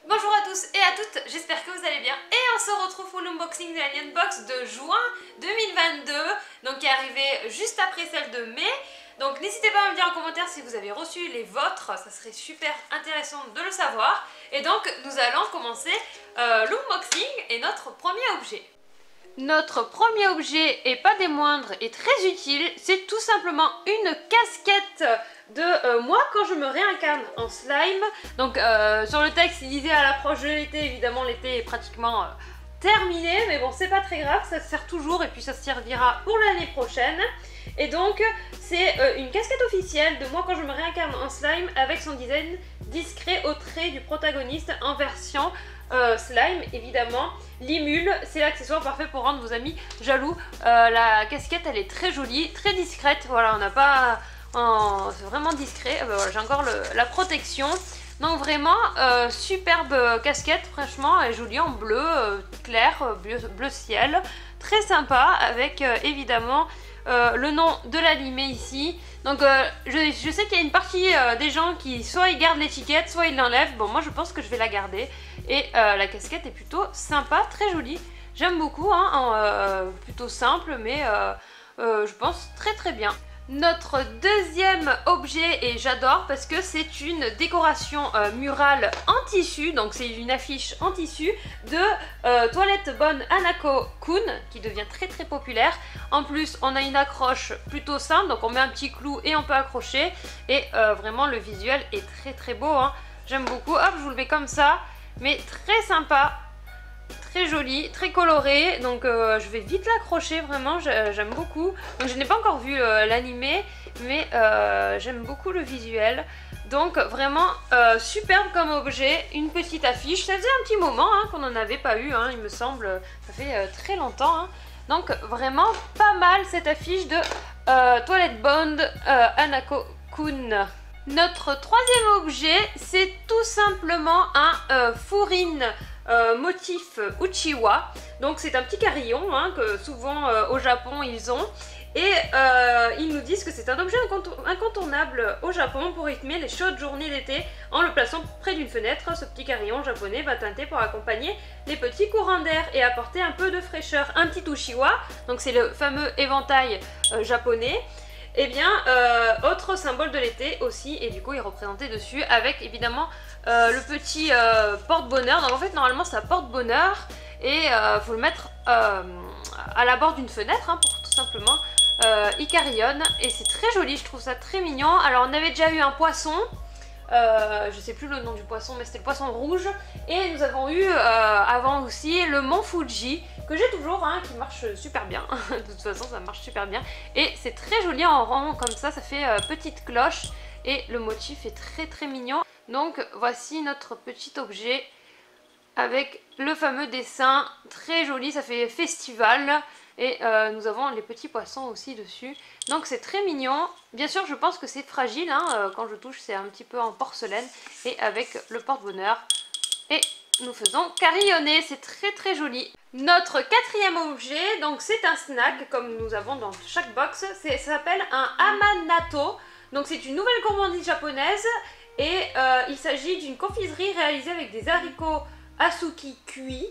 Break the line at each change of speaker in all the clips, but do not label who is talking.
Bonjour à tous et à toutes, j'espère que vous allez bien et on se retrouve pour l'unboxing de la Nyan Box de juin 2022, donc qui est arrivée juste après celle de mai. Donc n'hésitez pas à me dire en commentaire si vous avez reçu les vôtres, ça serait super intéressant de le savoir. Et donc nous allons commencer l'unboxing et notre premier objet. Notre premier objet, et pas des moindres, et très utile, c'est tout simplement une casquette de moi quand je me réincarne en slime. Donc sur le texte il disait à l'approche de l'été, évidemment l'été est pratiquement terminé, mais bon c'est pas très grave, ça sert toujours et puis ça servira pour l'année prochaine. Et donc c'est une casquette officielle de moi quand je me réincarne en slime avec son design discret au trait du protagoniste en version slime évidemment. L'imule, c'est l'accessoire parfait pour rendre vos amis jaloux. La casquette elle est très jolie, très discrète, voilà, on n'a pas... c'est vraiment discret. Voilà, j'ai encore la protection. Donc vraiment superbe casquette, franchement elle est jolie en bleu clair, bleu ciel, très sympa avec évidemment le nom de l'animé ici. Donc je sais qu'il y a une partie des gens qui soit ils gardent l'étiquette, soit ils l'enlèvent. Bon moi je pense que je vais la garder. Et la casquette est plutôt sympa, très jolie. J'aime beaucoup, hein, plutôt simple mais je pense très bien. Notre deuxième objet, et j'adore parce que c'est une décoration murale en tissu, donc c'est une affiche en tissu de Toilette Bonne Hanako-kun qui devient très populaire. En plus on a une accroche plutôt simple, donc on met un petit clou et on peut accrocher et vraiment le visuel est très beau, hein. J'aime beaucoup. Hop, je vous le mets comme ça, mais très sympa. Très joli, très coloré, donc je vais vite l'accrocher, vraiment, j'aime beaucoup. Donc je n'ai pas encore vu l'animé, mais j'aime beaucoup le visuel. Donc vraiment superbe comme objet, une petite affiche. Ça faisait un petit moment hein, qu'on n'en avait pas eu, hein, il me semble, ça fait très longtemps. Hein. Donc vraiment pas mal cette affiche de Toilette Bonne Hanako-kun. Notre troisième objet, c'est tout simplement un fourrine motif Uchiwa. Donc c'est un petit carillon hein, que souvent au Japon ils ont. Et ils nous disent que c'est un objet incontournable au Japon pour rythmer les chaudes journées d'été en le plaçant près d'une fenêtre. Ce petit carillon japonais va teinter pour accompagner les petits courants d'air et apporter un peu de fraîcheur. Un petit Uchiwa, donc c'est le fameux éventail japonais. Et bien, autre symbole de l'été aussi, et du coup il est représenté dessus avec évidemment le petit porte-bonheur. Donc en fait normalement ça porte-bonheur et faut le mettre à la bord d'une fenêtre hein, pour tout simplement Icarion. Et c'est très joli, je trouve ça très mignon. Alors on avait déjà eu un poisson, je sais plus le nom du poisson mais c'était le poisson rouge. Et nous avons eu avant aussi le mont Fuji que j'ai toujours, hein, qui marche super bien. De toute façon ça marche super bien. Et c'est très joli en rond comme ça fait petite cloche. Et le motif est très mignon. Donc voici notre petit objet avec le fameux dessin très joli, ça fait festival. Et nous avons les petits poissons aussi dessus. Donc c'est très mignon. Bien sûr je pense que c'est fragile, hein, quand je touche c'est un petit peu en porcelaine. Et avec le porte-bonheur. Et nous faisons carillonner, c'est très joli. Notre quatrième objet, donc c'est un snack comme nous avons dans chaque box. Ça s'appelle un Hamanato. Donc c'est une nouvelle gourmandise japonaise. Et il s'agit d'une confiserie réalisée avec des haricots asuki cuits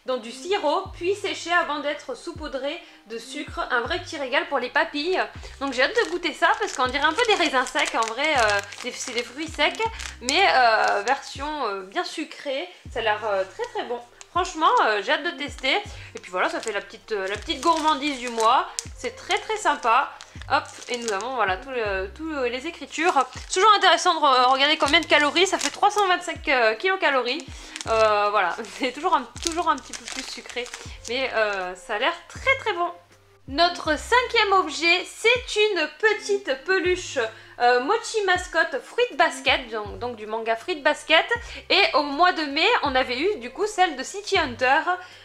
dans du sirop, puis séché avant d'être saupoudré de sucre. Un vrai petit régal pour les papilles. Donc j'ai hâte de goûter ça parce qu'on dirait un peu des raisins secs. En vrai, c'est des fruits secs, mais version bien sucrée. Ça a l'air très bon. Franchement, j'ai hâte de tester. Et puis voilà, ça fait la petite gourmandise du mois. C'est très sympa. Hop, et nous avons voilà tous les écritures. C'est toujours intéressant de regarder combien de calories. Ça fait 325 kilocalories. Voilà, c'est toujours un petit peu plus sucré. Mais ça a l'air très bon. Notre cinquième objet, c'est une petite peluche Mochi Mascotte Fruit Basket, donc du manga Fruit Basket. Et au mois de mai, on avait eu du coup celle de City Hunter.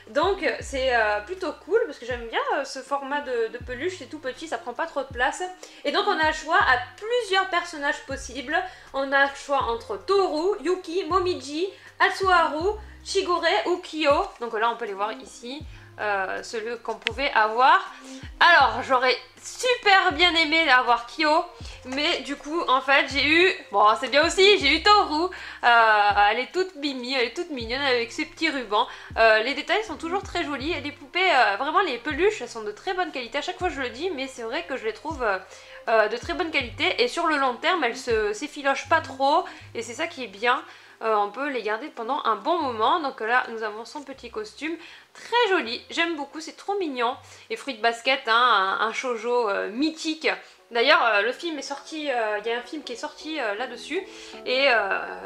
Donc c'est plutôt cool parce que j'aime bien ce format de peluche, c'est tout petit, ça prend pas trop de place. Et donc on a le choix à plusieurs personnages possibles. On a le choix entre Toru, Yuki, Momiji, Atsuharu, Shigure ou Kyo. Donc là on peut les voir ici. celui qu'on pouvait avoir. Alors j'aurais super bien aimé avoir Kyo, mais du coup en fait j'ai eu, bon c'est bien aussi, j'ai eu Toru. Elle est toute mimi, elle est toute mignonne avec ses petits rubans. Les détails sont toujours très jolis et les poupées, vraiment les peluches elles sont de très bonne qualité. À chaque fois je le dis, mais c'est vrai que je les trouve de très bonne qualité et sur le long terme elles s'effilochent pas trop et c'est ça qui est bien. On peut les garder pendant un bon moment. Donc là nous avons son petit costume très joli, j'aime beaucoup, c'est trop mignon. Et Fruit Basket, hein, un shoujo mythique. D'ailleurs le film est sorti, il y a un film qui est sorti là-dessus. Et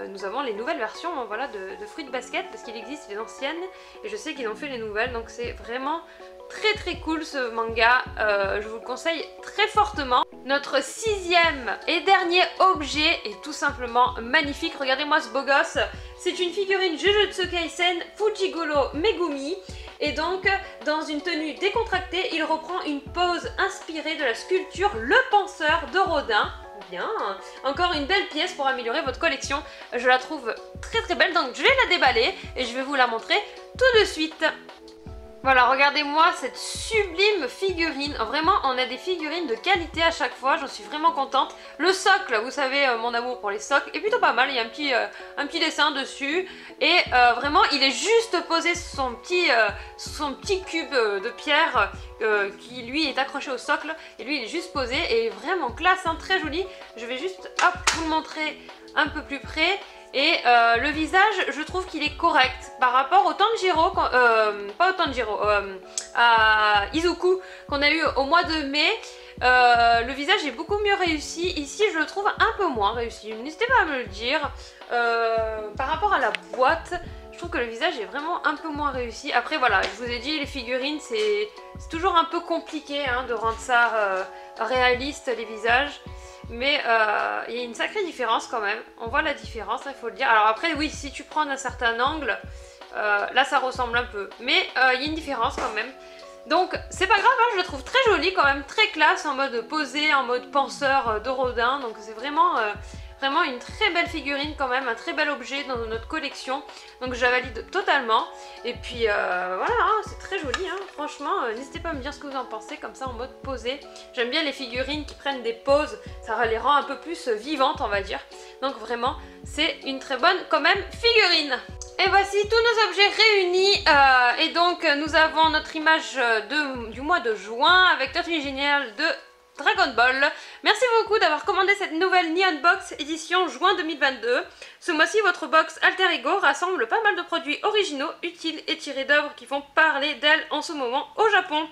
nous avons les nouvelles versions voilà, de Fruit Basket, parce qu'il existe les anciennes et je sais qu'ils ont fait les nouvelles. Donc c'est vraiment très cool ce manga, je vous le conseille très fortement. Notre 6e et dernier objet est tout simplement magnifique. Regardez-moi ce beau gosse, c'est une figurine Jujutsu Kaisen Fujigoro Megumi. Et donc, dans une tenue décontractée, il reprend une pose inspirée de la sculpture Le Penseur de Rodin. Bien, encore une belle pièce pour améliorer votre collection. Je la trouve très belle, donc je vais la déballer et je vais vous la montrer tout de suite. Voilà, regardez-moi cette sublime figurine. Vraiment, on a des figurines de qualité à chaque fois, j'en suis vraiment contente. Le socle, vous savez, mon amour pour les socles, est plutôt pas mal. Il y a un petit dessin dessus. Et vraiment, il est juste posé son petit cube de pierre qui, lui, est accroché au socle. Et lui, il est juste posé et vraiment classe, hein, très joli. Je vais juste, hop, vous le montrer un peu plus près. Et le visage, je trouve qu'il est correct par rapport au Tanjiro, pas au Tanjiro, à Izuku qu'on a eu au mois de mai. Le visage est beaucoup mieux réussi. Ici, je le trouve un peu moins réussi. N'hésitez pas à me le dire. Par rapport à la boîte, je trouve que le visage est vraiment un peu moins réussi. Après, voilà, je vous ai dit, les figurines, c'est toujours un peu compliqué hein, de rendre ça réaliste, les visages. Mais il y a une sacrée différence quand même, on voit la différence, il faut le dire. Alors après oui, si tu prends d'un certain angle, là ça ressemble un peu, mais il y a une différence quand même. Donc c'est pas grave, hein, je le trouve très joli quand même, très classe, en mode posé, en mode penseur de Rodin. Donc c'est vraiment une très belle figurine quand même, un très bel objet dans notre collection. Donc je la valide totalement. Et puis voilà, hein, c'est très joli, hein. Franchement, n'hésitez pas à me dire ce que vous en pensez, comme ça en mode posé. J'aime bien les figurines qui prennent des poses, ça les rend un peu plus vivantes on va dire. Donc vraiment, c'est une très bonne quand même figurine. Et voici tous nos objets réunis et donc nous avons notre image du mois de juin avec Tortue Géniale de Dragon Ball. Merci beaucoup d'avoir commandé cette nouvelle Neon Box édition juin 2022. Ce mois-ci, votre box Alter Ego rassemble pas mal de produits originaux, utiles et tirés d'œuvres qui font parler d'elle en ce moment au Japon.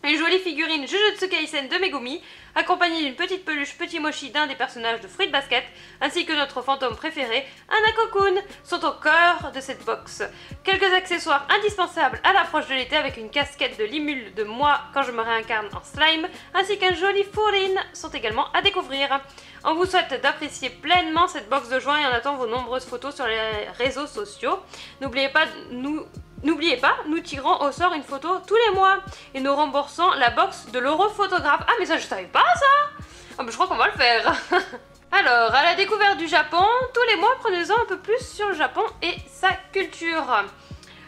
Une jolie figurine Jujutsu Kaisen de Megumi, accompagnée d'une petite peluche Petit Mochi d'un des personnages de Fruit Basket, ainsi que notre fantôme préféré, Hanako-kun, sont au cœur de cette box. Quelques accessoires indispensables à l'approche de l'été avec une casquette de Limule de moi quand je me réincarne en slime, ainsi qu'un joli fourrine sont également à découvrir. On vous souhaite d'apprécier pleinement cette box de juin et on attend vos nombreuses photos sur les réseaux sociaux. N'oubliez pas, nous tirons au sort une photo tous les mois et nous remboursons la box de l'europhotographe. Ah mais ça je savais pas ça. Ah mais je crois qu'on va le faire. Alors, à la découverte du Japon, tous les mois prenez-en un peu plus sur le Japon et sa culture.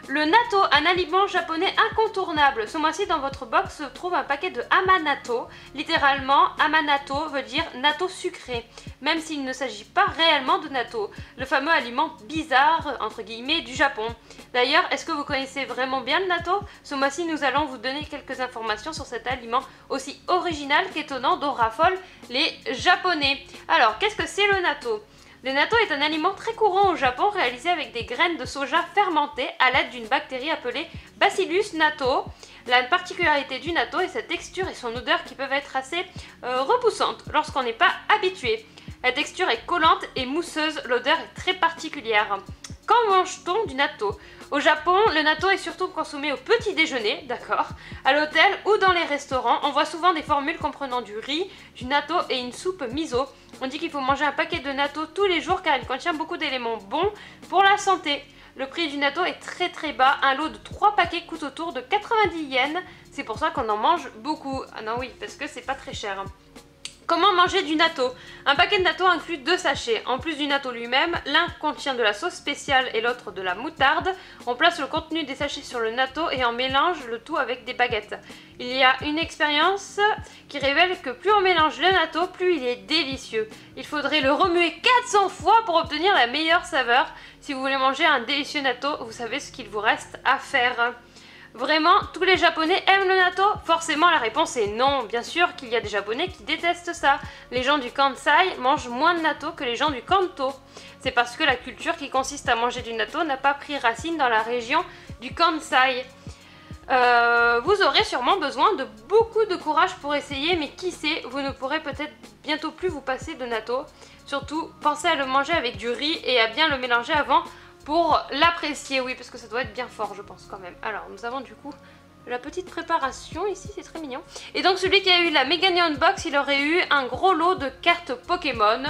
Le natto, un aliment japonais incontournable. Ce mois-ci, dans votre box se trouve un paquet de Hamanato. Littéralement, Hamanato veut dire natto sucré, même s'il ne s'agit pas réellement de natto, le fameux aliment bizarre, entre guillemets, du Japon. D'ailleurs, est-ce que vous connaissez vraiment bien le natto? Ce mois-ci, nous allons vous donner quelques informations sur cet aliment aussi original qu'étonnant dont raffolent les Japonais. Alors, qu'est-ce que c'est le natto? Le natto est un aliment très courant au Japon réalisé avec des graines de soja fermentées à l'aide d'une bactérie appelée Bacillus natto. La particularité du natto est sa texture et son odeur qui peuvent être assez repoussantes lorsqu'on n'est pas habitué. La texture est collante et mousseuse, l'odeur est très particulière. Quand mange-t-on du natto? Au Japon, le natto est surtout consommé au petit déjeuner, d'accord. À l'hôtel ou dans les restaurants, on voit souvent des formules comprenant du riz, du natto et une soupe miso. On dit qu'il faut manger un paquet de natto tous les jours car il contient beaucoup d'éléments bons pour la santé. Le prix du natto est très bas, un lot de 3 paquets coûte autour de 90 yens, c'est pour ça qu'on en mange beaucoup. Ah non oui, parce que c'est pas très cher. Comment manger du natto? Un paquet de natto inclut 2 sachets. En plus du natto lui-même, l'un contient de la sauce spéciale et l'autre de la moutarde. On place le contenu des sachets sur le natto et on mélange le tout avec des baguettes. Il y a une expérience qui révèle que plus on mélange le natto, plus il est délicieux. Il faudrait le remuer 400 fois pour obtenir la meilleure saveur. Si vous voulez manger un délicieux natto, vous savez ce qu'il vous reste à faire. Vraiment, tous les Japonais aiment le natto? Forcément, la réponse est non. Bien sûr qu'il y a des Japonais qui détestent ça. Les gens du Kansai mangent moins de natto que les gens du Kanto. C'est parce que la culture qui consiste à manger du natto n'a pas pris racine dans la région du Kansai. Vous aurez sûrement besoin de beaucoup de courage pour essayer, mais qui sait, vous ne pourrez peut-être bientôt plus vous passer de natto. Surtout, pensez à le manger avec du riz et à bien le mélanger avant pour l'apprécier, oui, parce que ça doit être bien fort, je pense, quand même. Alors, nous avons du coup la petite préparation ici, c'est très mignon. Et donc, celui qui a eu la Mega Neon Box, il aurait eu un gros lot de cartes Pokémon.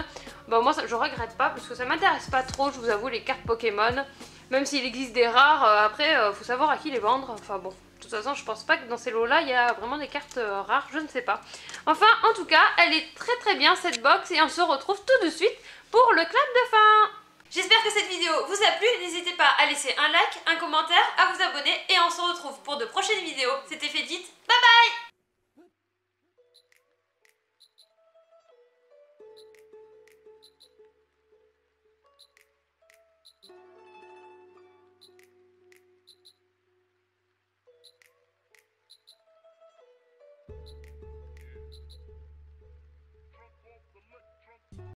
Bon, moi, je regrette pas, parce que ça m'intéresse pas trop, je vous avoue, les cartes Pokémon. Même s'il existe des rares, après, faut savoir à qui les vendre. Enfin bon, de toute façon, je pense pas que dans ces lots-là, il y a vraiment des cartes rares, je ne sais pas. Enfin, en tout cas, elle est très bien, cette box, et on se retrouve tout de suite pour le clap de fin. J'espère que cette vidéo vous a plu, n'hésitez pas à laisser un like, un commentaire, à vous abonner et on se retrouve pour de prochaines vidéos. C'était Fédite, bye bye!